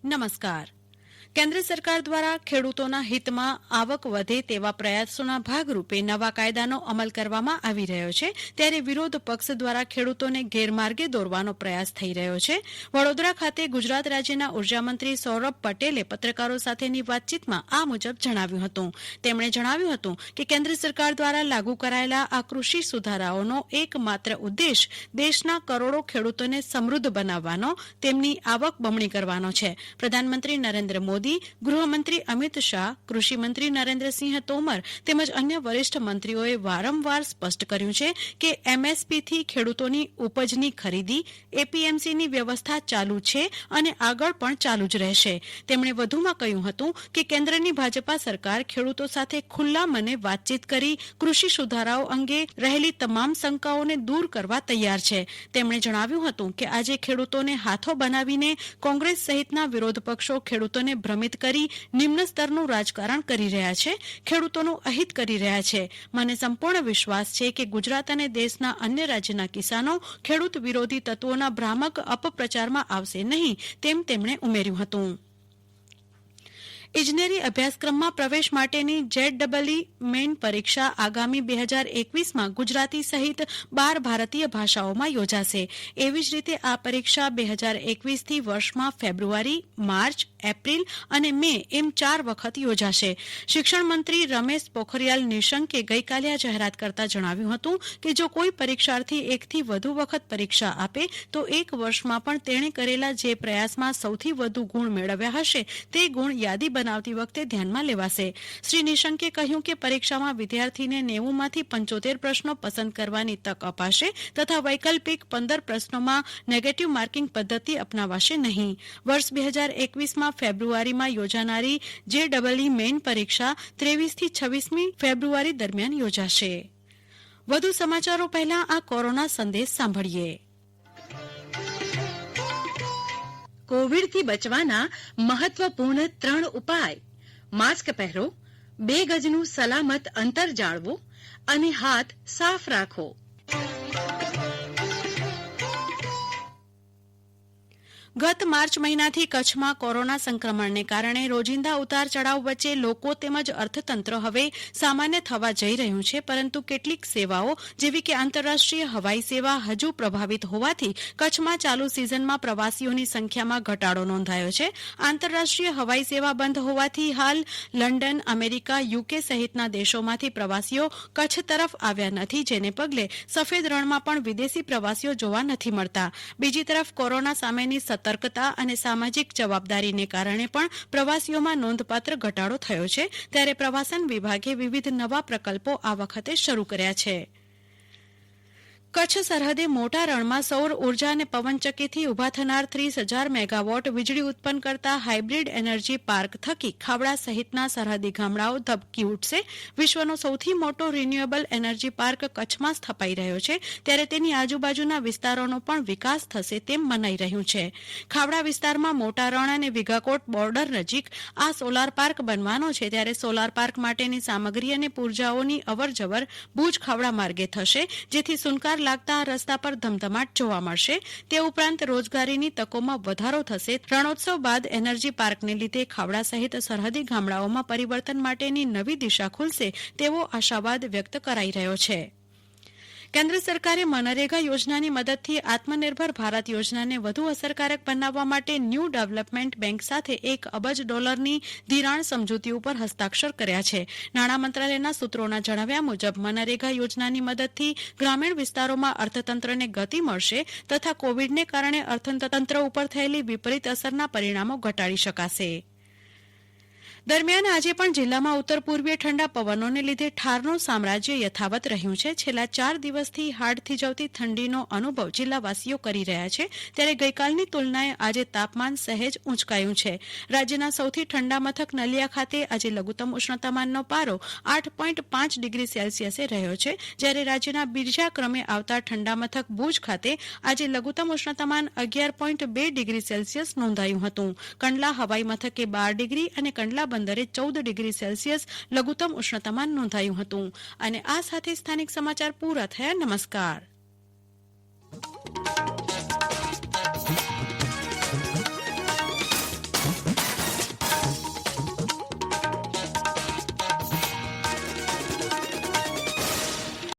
નમસ્કાર. કેન્દ્ર સરકાર દ્વારા ખેડૂતોના હિતમાં આવક વધે તેવા પ્રયાસોના ભાગરૂપે નવા કાયદાનો અમલ કરવામાં આવી રહ્યો છે, ત્યારે વિરોધ પક્ષ દ્વારા ખેડૂતોને ગેરમાર્ગે દોરવાનો પ્રયાસ થઈ રહ્યો છે. વડોદરા ખાતે ગુજરાત રાજ્યના ઉર્જામંત્રી સૌરભ પટેલે પત્રકારો સાથેની વાતચીતમાં આ મુજબ જણાવ્યું હતું. તેમણે જણાવ્યું હતું કે કેન્દ્ર સરકાર દ્વારા લાગુ કરાયેલા આ કૃષિ સુધારાઓનો એકમાત્ર ઉદ્દેશ દેશના કરોડો ખેડૂતોને સમૃદ્ધ બનાવવાનો, તેમની આવક બમણી કરવાનો છે. પ્રધાનમંત્રી નરેન્દ્ર મોદી, ગૃહમંત્રી અમિત શાહ, કૃષિમંત્રી નરેન્દ્રસિંહ તોમર તેમજ અન્ય વરિષ્ઠ મંત્રીઓએ વારંવાર સ્પષ્ટ કર્યું છે કે એમએસપીથી ખેડૂતોની ઉપજની ખરીદી, એપીએમસીની વ્યવસ્થા ચાલુ છે અને આગળ પણ ચાલુ જ રહેશે. તેમણે વધુમાં કહ્યું હતું કે કેન્દ્રની ભાજપા સરકાર ખેડૂતો સાથે ખુલ્લા મને વાતચીત કરી કૃષિ સુધારાઓ અંગે રહેલી તમામ શંકાઓને દૂર કરવા તૈયાર છે. તેમણે જણાવ્યું હતું કે આજે ખેડૂતોને હાથો બનાવીને કોંગ્રેસ સહિતના વિરોધ પક્ષો ખેડૂતોને ભ્રમિત કરી નિમ્ન સ્તરનું રાજકારણ કરી રહ્યા છે, ખેડૂતોનું અહિત કરી રહ્યા છે. મને સંપૂર્ણ વિશ્વાસ છે કે ગુજરાત અને દેશના અન્ય રાજ્યના કિસાનો ખેડૂત વિરોધી તત્વોના ભ્રામક અપપ્રચારમાં આવશે નહીં, તેમ તેમણે ઉમેર્યું હતું. ઇજનેરી અભ્યાસક્રમમાં પ્રવેશ માટેની જેડડબલઈ મેઇન પરીક્ષા આગામી 2021માં ગુજરાતી સહિત 12 ભારતીય ભાષાઓમાં યોજાશે. એવી જ રીતે આ પરીક્ષા 2021થી વર્ષમાં ફેબ્રુઆરી, માર્ચ, એપ્રિલ અને મે એમ 4 વખત યોજાશે. શિક્ષણ મંત્રી રમેશ પોખરિયાલ નિશંકે ગઈકાલે આ જાહેરાત કરતા જણાવ્યું હતું કે જો કોઈ પરીક્ષાર્થી એકથી વધુ વખત પરીક્ષા આપે તો એક વર્ષમાં પણ તેણે કરેલા જે પ્રયાસમાં સૌથી વધુ ગુણ મેળવ્યા હશે તે ગુણ યાદી બનાવતી વખતે ધ્યાનમાં લેવાશે. શ્રી નિશંકે કહ્યું કે પરીક્ષામાં વિદ્યાર્થીને 90માંથી 75 પ્રશ્નો પસંદ કરવાની તક અપાશે તથા વૈકલ્પિક 15 પ્રશ્નોમાં નેગેટિવ માર્કિંગ પદ્ધતિ અપનાવાશે નહીં. વર્ષ 2021માં ફેબ્રુઆરીમાં યોજાનારી જેડડબલઈ મેઇન પરીક્ષા 23થી 26મી ફેબ્રુઆરી દરમિયાન યોજાશે. વધુ સમાચારો પહેલા આ કોરોના સંદેશ સાંભળીએ. કોવિડથી બચવાના મહત્વપૂર્ણ 3 ઉપાય: માસ્ક પહેરો, 2 ગજનું સલામત અંતર જાળવો અને હાથ સાફ રાખો. ગત માર્ચ મહિનાથી કચ્છમાં કોરોના સંક્રમણને કારણે રોજિંદા ઉતાર ચઢાવ વચ્ચે લોકો તેમજ અર્થતંત્ર હવે સામાન્ય થવા જઈ રહ્યું છે, પરંતુ કેટલીક સેવાઓ જેવી કે આંતરરાષ્ટ્રીય હવાઈ સેવા હજુ પ્રભાવિત હોવાથી કચ્છમાં ચાલુ સિઝનમાં પ્રવાસીઓની સંખ્યામાં ઘટાડો નોંધાયો છે. આંતરરાષ્ટ્રીય હવાઈ સેવા બંધ હોવાથી હાલ લંડન, અમેરિકા, યુકે સહિતના દેશોમાંથી પ્રવાસીઓ કચ્છ તરફ આવ્યા નથી, જેને પગલે સફેદ રણમાં પણ વિદેશી પ્રવાસીઓ જોવા નથી મળતા. બીજી તરફ કોરોના સામેની સતર્કતા અને સામાજિક જવાબદારીને કારણે પણ પ્રવાસીઓમાં નોંધપાત્ર ઘટાડો થયો છે, ત્યારે પ્રવાસન વિભાગે વિવિધ નવા પ્રકલ્પો આ વખતે શરૂ કર્યા છે. કચ્છ સરહદે મોટા રણમાં સૌર ઉર્જા અને પવનચક્કીથી ઉભા થનાર 30,000 મેગાવોટ વીજળી ઉત્પન્ન કરતા હાઇબ્રિડ એનર્જી પાર્ક થકી ખાવડા સહિતના સરહદી ગામડાઓ ધબકી ઉઠશે. વિશ્વનો સૌથી મોટો રિન્યુએબલ એનર્જી પાર્ક કચ્છમાં સ્થપાઈ રહ્યો છે, ત્યારે તેની આજુબાજુના વિસ્તારોનો પણ વિકાસ થશે તેમ મનાઈ રહ્યું છે. ખાવડા વિસ્તારમાં મોટા રણ અને વિઘાકોટ બોર્ડર નજીક આ સોલાર પાર્ક બનવાનો છે, ત્યારે સોલાર પાર્ક માટેની સામગ્રી અને પૂર્જાઓની અવરજવર ભુજ ખાવડા માર્ગે થશે, જેથી સુનકાર લાગતા રસ્તા પર ધમધમાટ જોવા મળશે. તે ઉપરાંત રોજગારીની તકોમાં વધારો થશે. રણોત્સવ બાદ એનર્જી પાર્કને લીધે ખાવડા સહિત સરહદી ગામડાઓમાં પરિવર્તન માટેની નવી દિશા ખુલશે તેવો આશાવાદ વ્યક્ત કરાઈ રહ્યો છે. કેન્દ્ર સરકારે મનરેગા યોજનાની મદદથી આત્મનિર્ભર ભારત યોજનાને વધુ અસરકારક બનાવવા માટે ન્યૂ ડેવલપમેન્ટ બેંક સાથે $1 અબજ ધિરાણ સમજૂતી ઉપર હસ્તાક્ષર કર્યા છે. નાણાં મંત્રાલયના સૂત્રોના જણાવ્યા મુજબ મનરેગા યોજનાની મદદથી ગ્રામીણ વિસ્તારોમાં અર્થતંત્રને ગતિ મળશે તથા કોવિડને કારણે અર્થતંત્ર ઉપર થયેલી વિપરીત અસરના પરિણામો ઘટાડી શકાશે. દરમિયાન આજે પણ જિલ્લામાં ઉત્તર પૂર્વીય ઠંડા પવનોને લીધે ઠારનું સામ્રાજ્ય યથાવત રહ્યું છે. છેલ્લા 4 દિવસથી હાડ થીજવતી ઠંડીનો અનુભવ જિલ્લાવાસીઓ કરી રહ્યા છે, ત્યારે ગઈકાલની તુલનાએ આજે તાપમાન સહેજ ઊંચકાયું છે. રાજ્યના સૌથી ઠંડા મથક નલિયા ખાતે આજે લઘુત્તમ ઉષ્ણતામાનનો પારો 8.5 ડિગ્રી સેલ્સિયસે રહ્યો છે, જ્યારે રાજ્યના બીજા ક્રમે આવતા ઠંડા મથક ભુજ ખાતે આજે લઘુત્તમ ઉષ્ણતામાન 11.2 ડિગ્રી સેલ્સિયસ નોંધાયું હતું. કંડલા હવાઈ મથકે 12 ડિગ્રી અને કંડલા બંદરે 14 ડિગ્રી સેલ્સિયસ લઘુત્તમ ઉષ્ણતામાન નોંધાયું હતું. અને આ સાથે સ્થાનિક સમાચાર પૂરા થયા. નમસ્કાર.